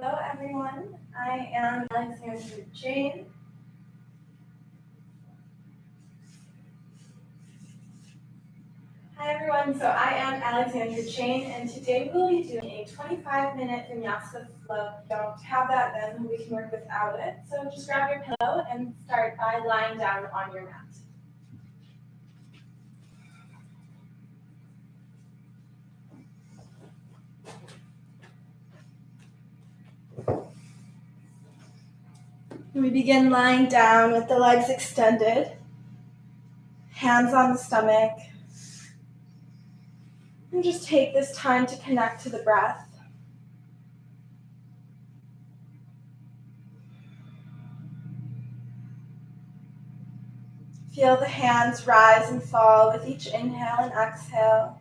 Hello everyone, I am Alexandra Jane. Hi everyone, so I am Alexandra Jane, and today we'll be doing a 25-minute vinyasa flow. If you don't have that, then we can work without it. So just grab your pillow and start by lying down on your mat. We begin lying down with the legs extended, hands on the stomach, and just take this time to connect to the breath. Feel the hands rise and fall with each inhale and exhale.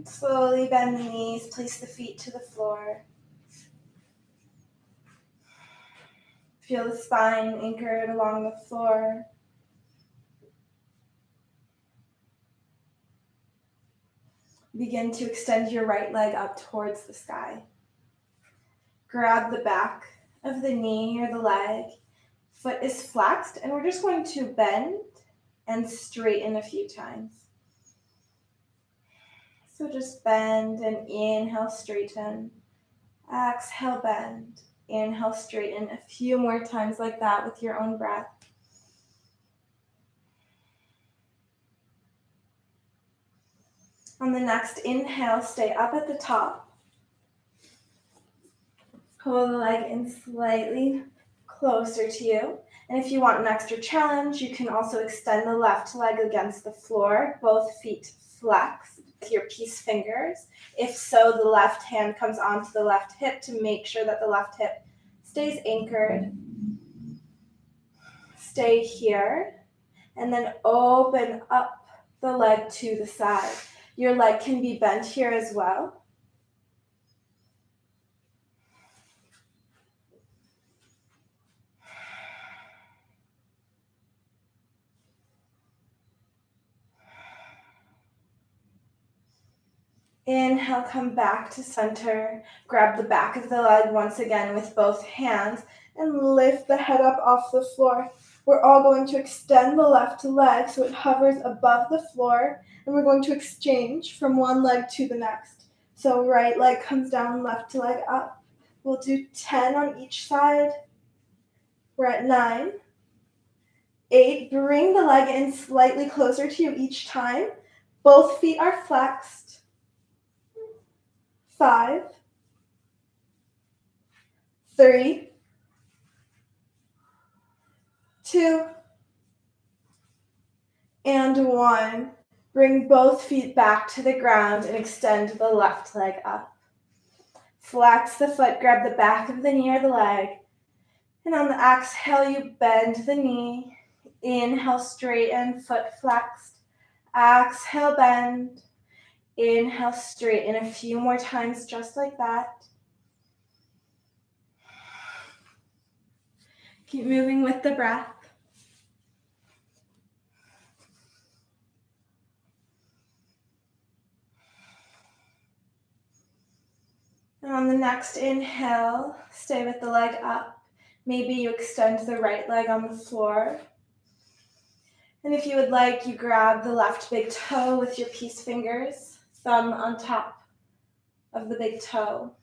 Slowly bend the knees, place the feet to the floor. Feel the spine anchored along the floor. Begin to extend your right leg up towards the sky. Grab the back of the knee or the leg. Foot is flexed, and we're just going to bend and straighten a few times. So just bend and inhale, straighten. Exhale, bend. Inhale, straighten. A few more times like that with your own breath. On the next inhale, stay up at the top. Pull the leg in slightly closer to you. And if you want an extra challenge, you can also extend the left leg against the floor, both feet flexed with your peace fingers. If so, the left hand comes onto the left hip to make sure that the left hip stays anchored. Stay here, and then open up the leg to the side. Your leg can be bent here as well. Inhale, come back to center. Grab the back of the leg once again with both hands and lift the head up off the floor. We're all going to extend the left leg so it hovers above the floor, and we're going to exchange from one leg to the next. So right leg comes down, left leg up. We'll do 10 on each side. We're at 9, 8. Bring the leg in slightly closer to you each time. Both feet are flexed. 5, 3, 2, and 1. Bring both feet back to the ground and extend the left leg up. Flex the foot, grab the back of the knee or the leg. And on the exhale, you bend the knee. Inhale, straighten, foot flexed. Exhale, bend. Inhale, straighten. A few more times just like that. Keep moving with the breath. And on the next inhale, stay with the leg up. Maybe you extend the right leg on the floor. And if you would like, you grab the left big toe with your peace fingers, thumb on top of the big toe.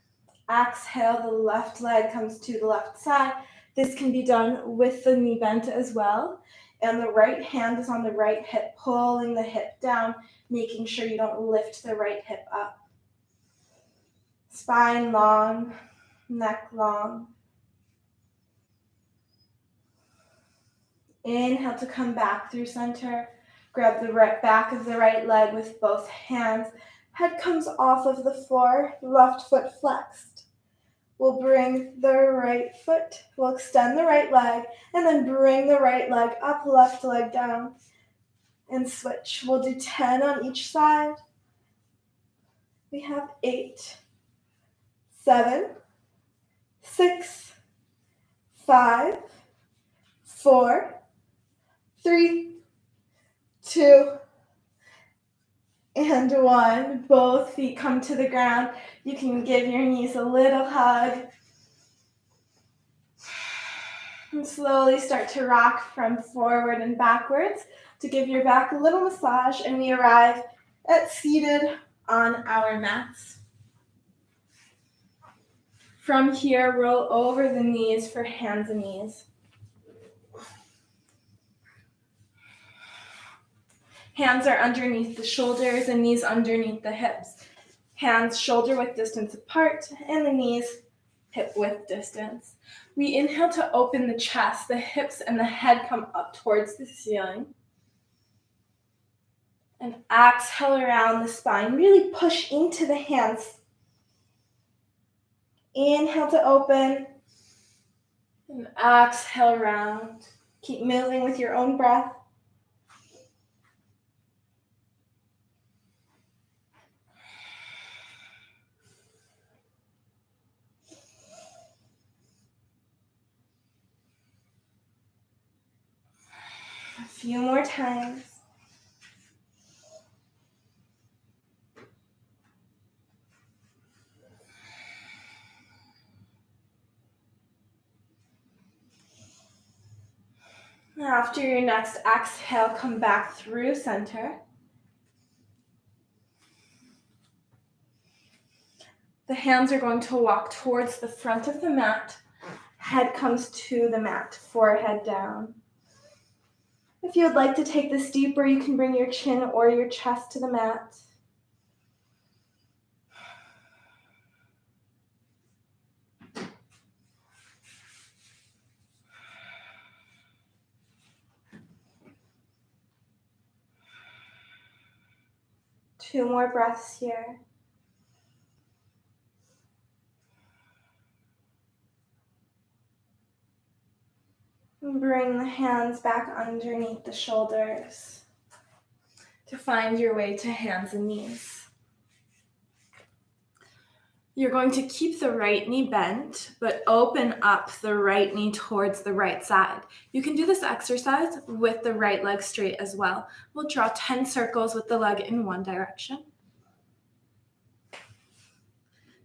Exhale, the left leg comes to the left side. This can be done with the knee bent as well. And the right hand is on the right hip, pulling the hip down, making sure you don't lift the right hip up. Spine long, neck long. Inhale to come back through center. Grab the right back of the right leg with both hands. Head comes off of the floor, left foot flexed. We'll bring the right foot, we'll extend the right leg, and then bring the right leg up, left leg down, and switch. We'll do 10 on each side. We have 8, 7, 6, 5, 4, 3, 2, and 1. Both feet come to the ground. You can give your knees a little hug. And slowly start to rock from forward and backwards to give your back a little massage, and we arrive at seated on our mats. From here, roll over the knees for hands and knees. Hands are underneath the shoulders and knees underneath the hips. Hands shoulder width distance apart and the knees hip width distance. We inhale to open the chest, the hips and the head come up towards the ceiling. And exhale around the spine. Really push into the hands. Inhale to open. And exhale around. Keep moving with your own breath. A few more times. After your next exhale, come back through center. The hands are going to walk towards the front of the mat. Head comes to the mat, forehead down. If you would like to take this deeper, you can bring your chin or your chest to the mat. Two more breaths here. And bring the hands back underneath the shoulders to find your way to hands and knees. You're going to keep the right knee bent, but open up the right knee towards the right side. You can do this exercise with the right leg straight as well. We'll draw 10 circles with the leg in one direction.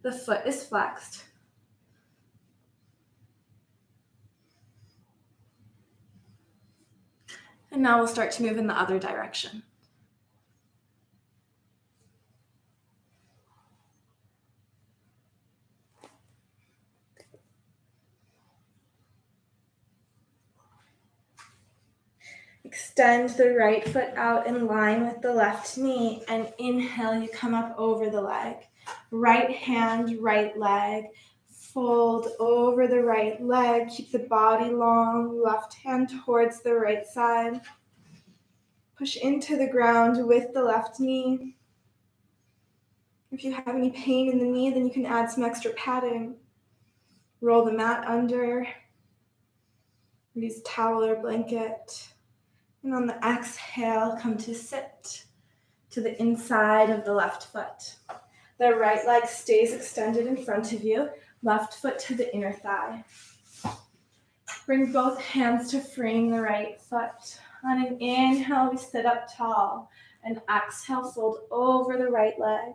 The foot is flexed. And now we'll start to move in the other direction. Extend the right foot out in line with the left knee, and inhale, you come up over the leg. Right hand, right leg. Fold over the right leg. Keep the body long. Left hand towards the right side. Push into the ground with the left knee. If you have any pain in the knee, then you can add some extra padding. Roll the mat under. Use towel or blanket. And on the exhale, come to sit to the inside of the left foot. The right leg stays extended in front of you, left foot to the inner thigh. Bring both hands to frame the right foot. On an inhale, we sit up tall. And exhale, fold over the right leg.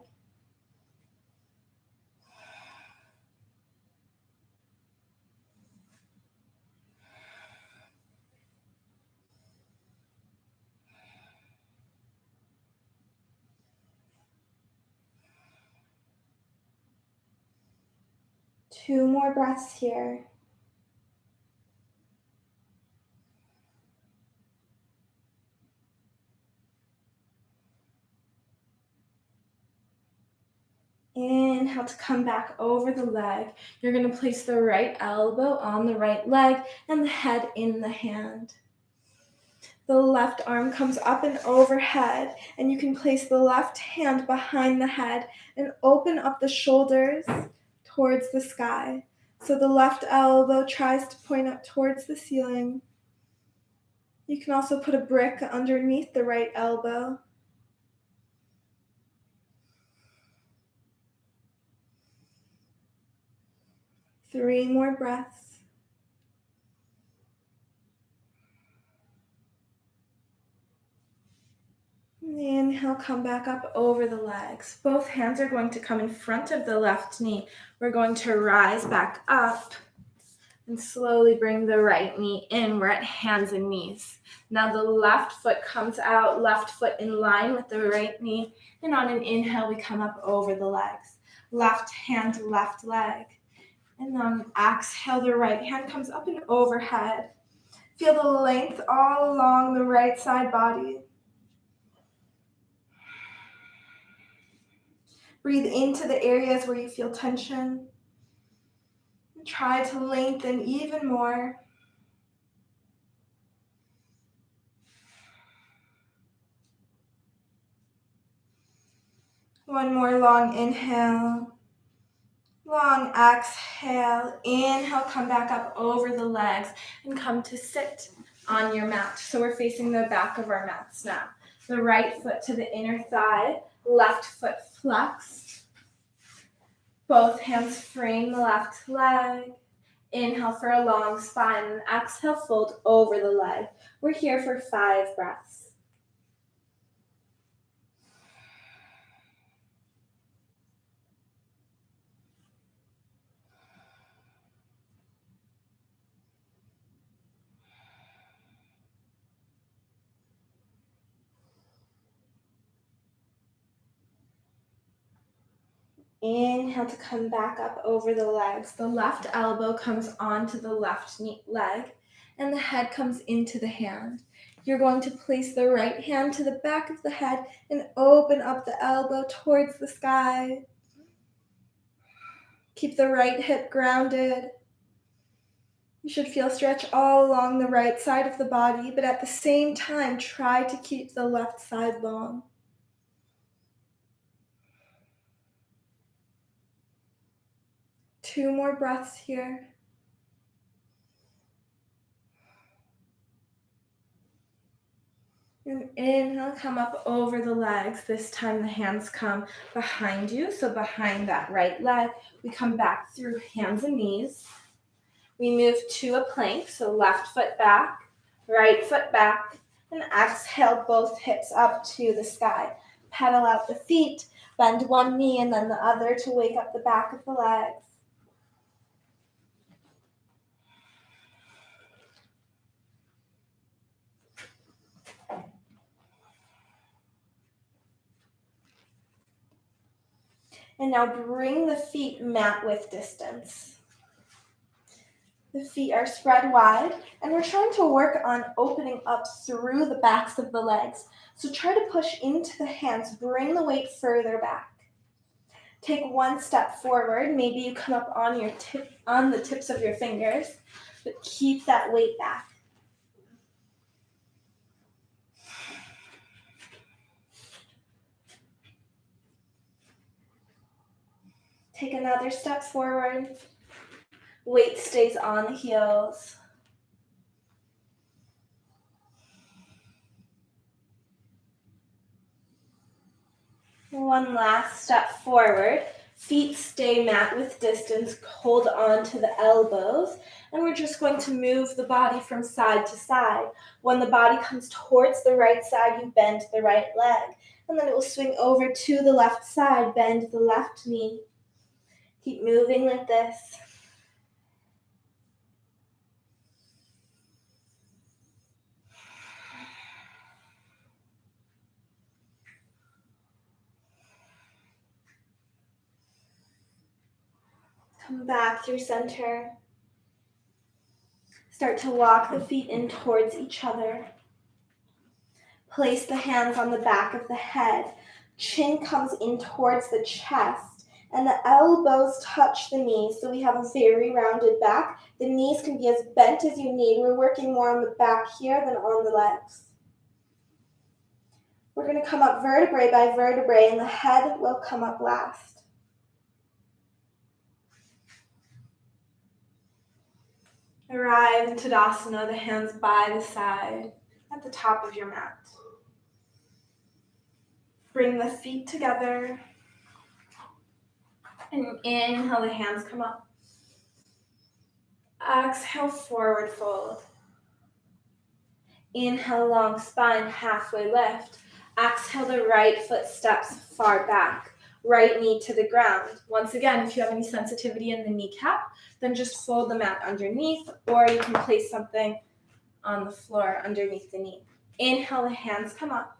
Two more breaths here. Inhale to come back over the leg. You're going to place the right elbow on the right leg and the head in the hand. The left arm comes up and overhead, and you can place the left hand behind the head and open up the shoulders towards the sky. So the left elbow tries to point up towards the ceiling. You can also put a brick underneath the right elbow. 3 more breaths. Inhale, come back up over the legs. Both hands are going to come in front of the left knee. We're going to rise back up and slowly bring the right knee in. We're at hands and knees. Now the left foot comes out, left foot in line with the right knee. And on an inhale, we come up over the legs. Left hand, left leg. And on exhale, the right hand comes up and overhead. Feel the length all along the right side body. Breathe into the areas where you feel tension. Try to lengthen even more. One more long inhale. Long exhale. Inhale, come back up over the legs and come to sit on your mat. So we're facing the back of our mats now. The right foot to the inner thigh, left foot flexed. Both hands frame the left leg. Inhale for a long spine and exhale, fold over the leg. We're here for 5 breaths. Inhale to come back up over the legs. The left elbow comes onto the left leg, and the head comes into the hand. You're going to place the right hand to the back of the head and open up the elbow towards the sky. Keep the right hip grounded. You should feel stretch all along the right side of the body, but at the same time, try to keep the left side long. Two more breaths here. And inhale, come up over the legs. This time the hands come behind you, so behind that right leg. We come back through hands and knees. We move to a plank, so left foot back, right foot back, and exhale both hips up to the sky. Pedal out the feet, bend one knee and then the other to wake up the back of the legs. And now bring the feet mat width distance. The feet are spread wide, and we're trying to work on opening up through the backs of the legs. So try to push into the hands, bring the weight further back. Take one step forward. Maybe you come up on the tips of your fingers, but keep that weight back. Take another step forward. Weight stays on the heels. One last step forward. Feet stay mat width distance. Hold on to the elbows. And we're just going to move the body from side to side. When the body comes towards the right side, you bend the right leg. And then it will swing over to the left side. Bend the left knee. Keep moving like this. Come back through center. Start to walk the feet in towards each other. Place the hands on the back of the head. Chin comes in towards the chest, and the elbows touch the knees, so we have a very rounded back. The knees can be as bent as you need. We're working more on the back here than on the legs. We're going to come up vertebrae by vertebrae, and the head will come up last. Arrive in Tadasana, the hands by the side at the top of your mat. Bring the feet together. And inhale, the hands come up. Exhale, forward fold. Inhale, long spine, halfway lift. Exhale, the right foot steps far back. Right knee to the ground. Once again, if you have any sensitivity in the kneecap, then just fold the mat underneath, or you can place something on the floor underneath the knee. Inhale, the hands come up.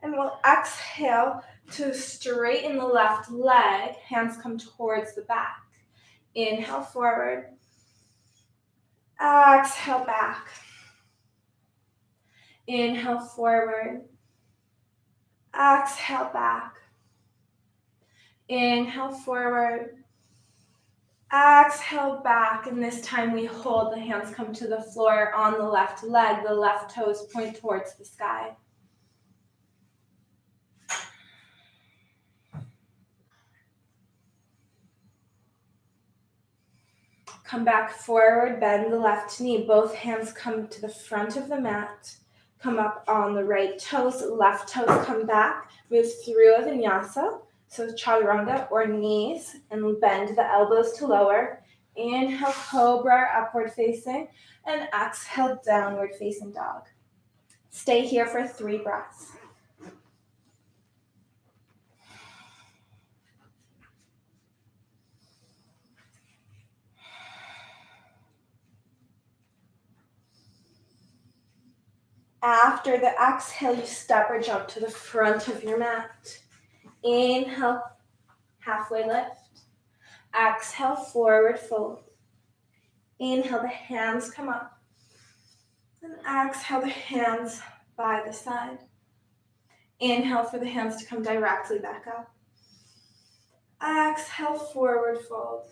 And we'll exhale to straighten the left leg. Hands come towards the back. Inhale, forward. Exhale, back. Inhale, forward. Exhale, back. Inhale, forward. Exhale, back. And this time we hold. The hands come to the floor on the left leg. The left toes point towards the sky. Come back forward, bend the left knee. Both hands come to the front of the mat. Come up on the right toes, left toes come back. Move through a vinyasa, so chaturanga or knees, and bend the elbows to lower. Inhale, cobra, upward facing, and exhale, downward facing dog. Stay here for 3 breaths. After the exhale, you step or jump to the front of your mat. Inhale, halfway lift. Exhale, forward fold. Inhale, the hands come up. And exhale, the hands by the side. Inhale for the hands to come directly back up. Exhale, forward fold.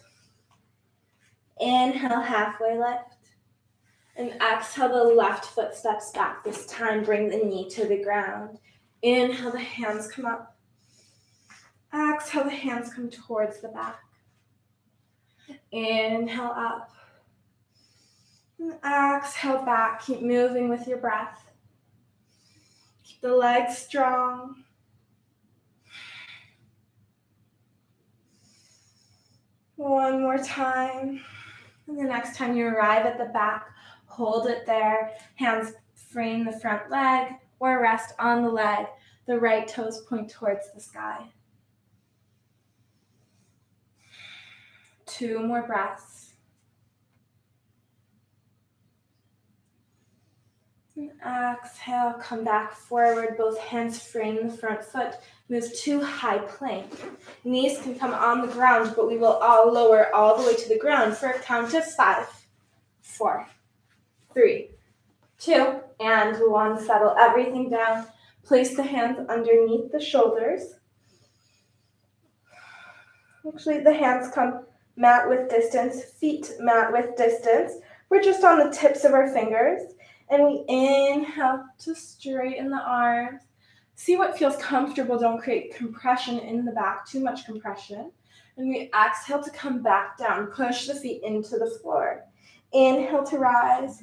Inhale, halfway lift. And exhale, the left foot steps back. This time, bring the knee to the ground. Inhale, the hands come up. Exhale, the hands come towards the back. Inhale, up. And exhale, back. Keep moving with your breath. Keep the legs strong. One more time. And the next time you arrive at the back, hold it there. Hands frame the front leg or rest on the leg. The right toes point towards the sky. 2 more breaths. And exhale, come back forward. Both hands frame the front foot. Move to high plank. Knees can come on the ground, but we will all lower all the way to the ground for a count of 5, 4, 3, 2, and 1. Settle everything down. Place the hands underneath the shoulders. Actually, the hands come mat width distance, feet mat width distance. We're just on the tips of our fingers. And we inhale to straighten the arms. See what feels comfortable. Don't create compression in the back, too much compression. And we exhale to come back down. Push the feet into the floor. Inhale to rise.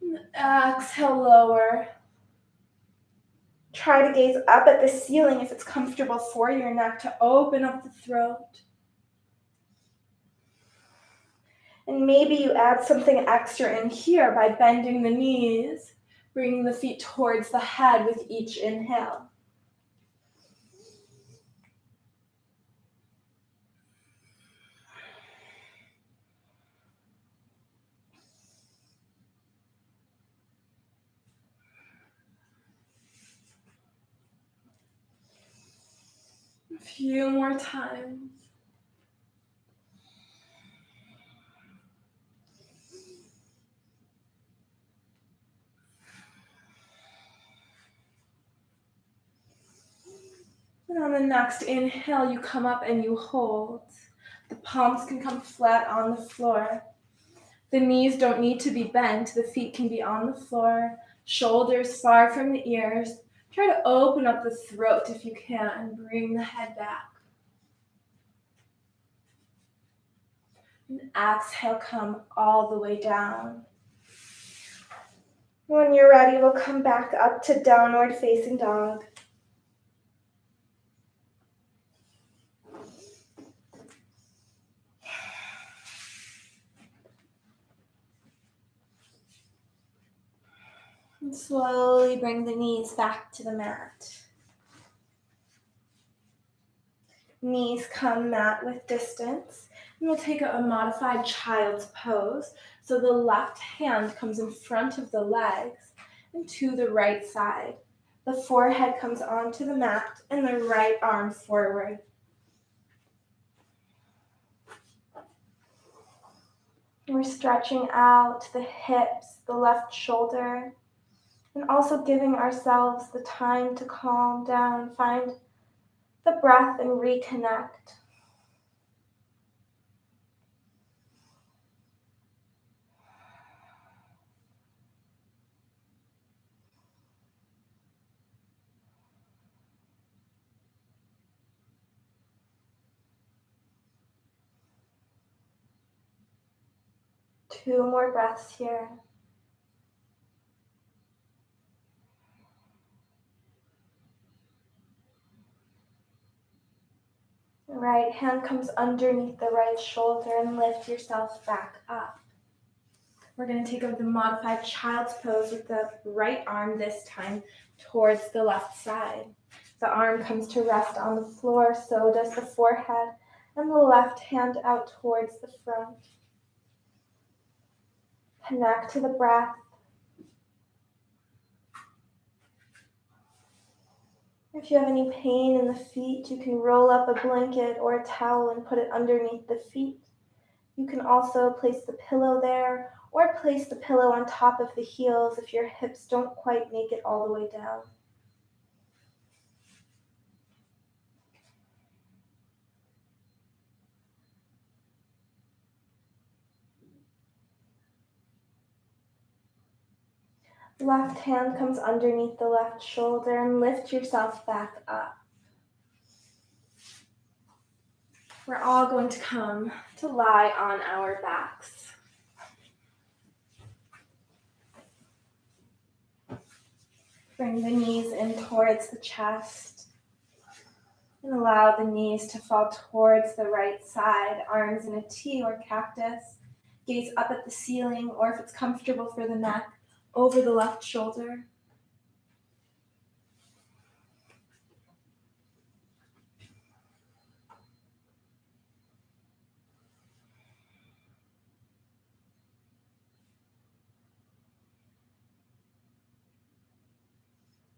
And exhale, lower. Try to gaze up at the ceiling if it's comfortable for your neck to open up the throat. And maybe you add something extra in here by bending the knees, bringing the feet towards the head with each inhale. A few more times. And on the next inhale, you come up and you hold. The palms can come flat on the floor. The knees don't need to be bent. The feet can be on the floor. Shoulders far from the ears. Try to open up the throat if you can and bring the head back. And exhale, come all the way down. When you're ready, we'll come back up to downward facing dog. And slowly bring the knees back to the mat. Knees come mat with distance. And we'll take a modified child's pose. So the left hand comes in front of the legs and to the right side. The forehead comes onto the mat and the right arm forward. We're stretching out the hips, the left shoulder, and also giving ourselves the time to calm down, find the breath and reconnect. Two more breaths here. The right hand comes underneath the right shoulder and lift yourself back up. We're going to take up the modified child's pose with the right arm this time towards the left side. The arm comes to rest on the floor, so does the forehead, and the left hand out towards the front. Connect to the breath. If you have any pain in the feet, you can roll up a blanket or a towel and put it underneath the feet. You can also place the pillow there or place the pillow on top of the heels if your hips don't quite make it all the way down. Left hand comes underneath the left shoulder and lift yourself back up. We're all going to come to lie on our backs. Bring the knees in towards the chest and allow the knees to fall towards the right side, arms in a T or cactus. Gaze up at the ceiling, or if it's comfortable for the neck, over the left shoulder.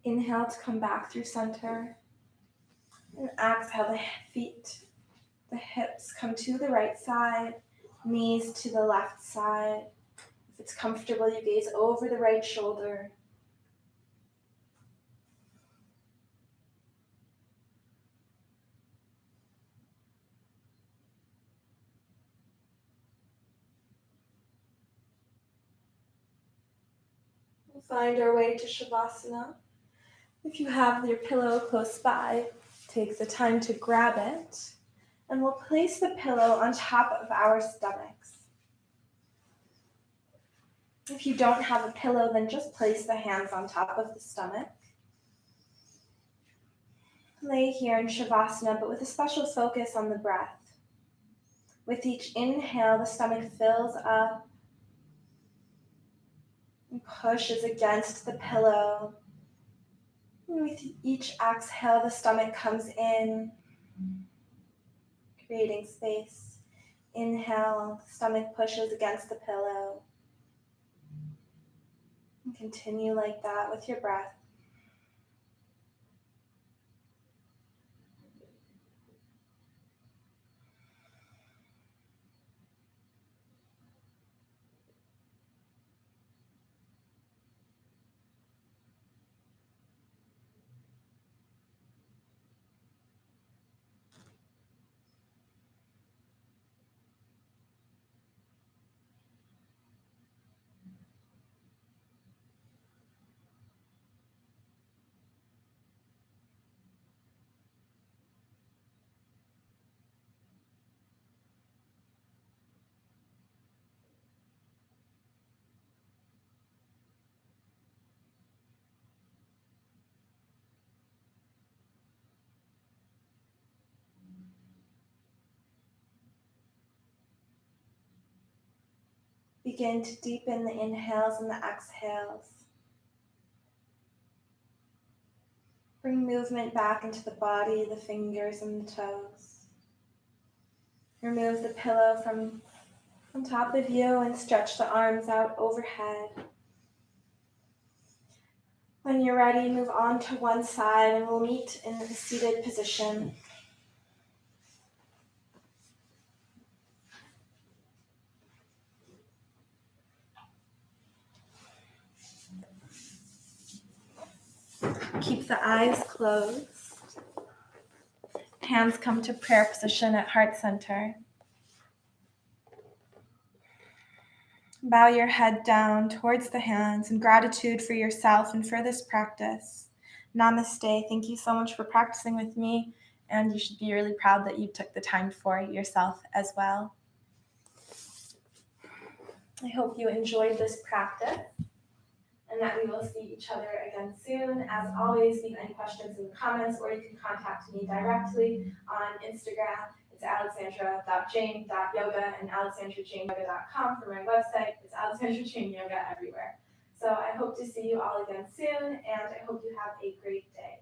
Inhale to come back through center. And exhale, the feet, the hips come to the right side, knees to the left side. If it's comfortable, you gaze over the right shoulder. We'll find our way to Shavasana. If you have your pillow close by, take the time to grab it, and we'll place the pillow on top of our stomachs. If you don't have a pillow, then just place the hands on top of the stomach. Lay here in Shavasana, but with a special focus on the breath. With each inhale, the stomach fills up and pushes against the pillow. And with each exhale, the stomach comes in, creating space. Inhale, the stomach pushes against the pillow. And continue like that with your breath. Begin to deepen the inhales and the exhales. Bring movement back into the body, the fingers and the toes. Remove the pillow from on top of you and stretch the arms out overhead. When you're ready, move on to one side and we'll meet in the seated position. Keep the eyes closed. Hands come to prayer position at heart center. Bow your head down towards the hands in gratitude for yourself and for this practice. Namaste. Thank you so much for practicing with me, and you should be really proud that you took the time for yourself as well. I hope you enjoyed this practice and that we will see each other again soon. As always, leave any questions in the comments, or you can contact me directly on Instagram. It's alexandra.jane.yoga and alexandrajaneyoga.com for my website. It's Alexandra Jane Yoga everywhere. So I hope to see you all again soon, and I hope you have a great day.